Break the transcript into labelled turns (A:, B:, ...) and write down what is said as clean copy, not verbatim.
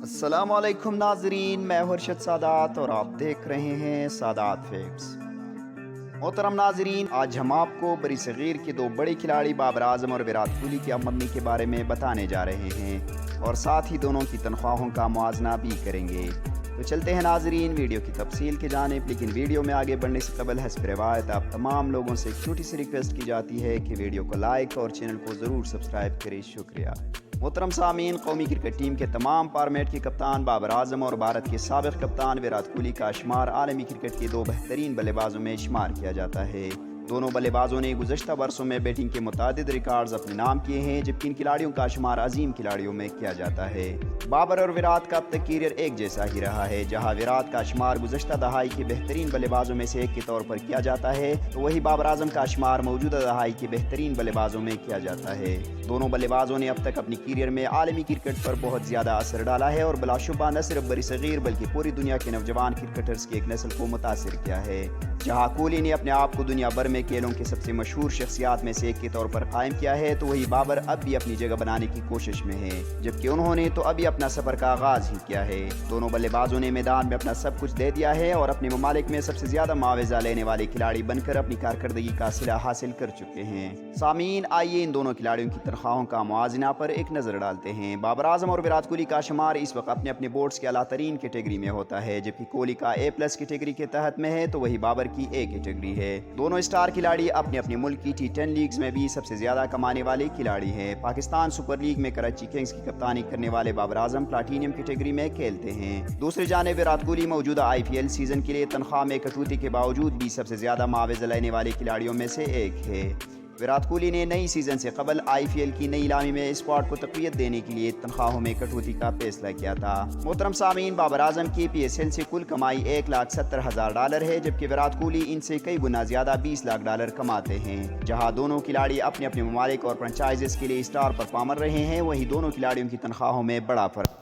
A: अस्सलाम वालेकुम नाजरीन, मैं हर्षद सादात और आप देख रहे हैं सादात फैक्ट्स। मोहतरम नाजरीन, आज हम आपको बरी सगीर के दो बड़े खिलाड़ी बाबर आजम और विराट कोहली की आमदनी के बारे में बताने जा रहे हैं और साथ ही दोनों की तनख्वाहों का मुआवजा भी करेंगे। तो चलते हैं नाजरीन वीडियो की तफसील की जानिब, लेकिन वीडियो में आगे बढ़ने से कबल हस्ब रिवायत आप तमाम लोगों से एक छोटी सी रिक्वेस्ट की जाती है कि वीडियो को लाइक और चैनल को ज़रूर सब्सक्राइब करें। शुक्रिया। मोहतरम सामीन, कौमी क्रिकेट टीम के तमाम फॉर्मेट के कप्तान बाबर आजम और भारत के साबिक कप्तान विराट कोहली का शुमार आलमी क्रिकेट के दो बेहतरीन बल्लेबाजों में शुमार किया जाता है। दोनों बल्लेबाजों ने गुज़श्ता वर्षों में बैटिंग के मुतादिद रिकॉर्ड्स अपने नाम किए हैं, जबकि इन खिलाड़ियों का शुमार अजीम खिलाड़ियों में किया जाता है। बाबर और विराट का अब तक करियर एक जैसा ही रहा है। जहां विराट का शुमार गुज़श्ता दहाई के बेहतरीन बल्लेबाजों में से एक के तौर पर किया जाता है, तो वही बाबर आजम का शुमार मौजूदा दहाई के बेहतरीन बल्लेबाजों में किया जाता है। दोनों बल्लेबाजों ने अब तक अपनी करियर में आलमी क्रिकेट पर बहुत ज़्यादा असर डाला है और बिलाशुबा न सिर्फ बरी सगीर बल्कि पूरी दुनिया के नौजवान क्रिकेटर्स की एक नस्ल को मुतासिर किया है। जहां कोहली ने अपने आप को दुनिया भर में खेलों के सबसे मशहूर शख्सियात में से एक के तौर पर कायम किया है, तो वही बाबर अब भी अपनी जगह बनाने की कोशिश में है, जबकि उन्होंने तो अभी अपना सफर का आगाज ही किया है। दोनों बल्लेबाजों ने मैदान में अपना सब कुछ दे दिया है और अपने ममालिक में सबसे ज्यादा मुआवजा लेने वाले खिलाड़ी बनकर अपनी कारकर्दगी का सिला हासिल कर चुके हैं। सामीन, आइए इन दोनों खिलाड़ियों की तनख्वाहों का मुआवजा पर एक नजर डालते हैं। बाबर आजम और विराट कोहली का शुमार इस वक्त अपने अपने बोर्ड्स के आला तरीन कैटेगरी में होता है, जबकि कोहली का A+ कैटेगरी के तहत में है, तो वही बाबर की A कैटेगरी है। दोनों स्टार खिलाड़ी अपने अपने मुल्क की T10 लीग्स में भी सबसे ज्यादा कमाने वाले खिलाड़ी हैं। पाकिस्तान सुपर लीग में कराची किंग्स की कप्तानी करने वाले बाबर आजम प्लाटीनियम कैटेगरी में खेलते हैं। दूसरी जानिब विराट कोहली मौजूदा IPL सीजन के लिए तनख्वाह में कटौती के बावजूद भी सबसे ज्यादा मुआवजा लेने वाले खिलाड़ियों में से एक है। विराट कोहली ने नई सीजन से कबल IPL की नई नीलामी में स्क्वाड को तक़वियत देने के लिए तनख्वाहों में कटौती का फैसला किया था। मोहतरम सामीन, बाबर आजम की PSL से कुल कमाई $1,70,000 है, जबकि विराट कोहली इनसे कई गुना ज्यादा $20 लाख कमाते हैं। जहां दोनों खिलाड़ी अपने अपने ममालिक और फ्रेंचाइजेस के लिए स्टार परफॉर्मर रहे हैं, वहीं दोनों खिलाड़ियों की तनख्वाहों में बड़ा फर्क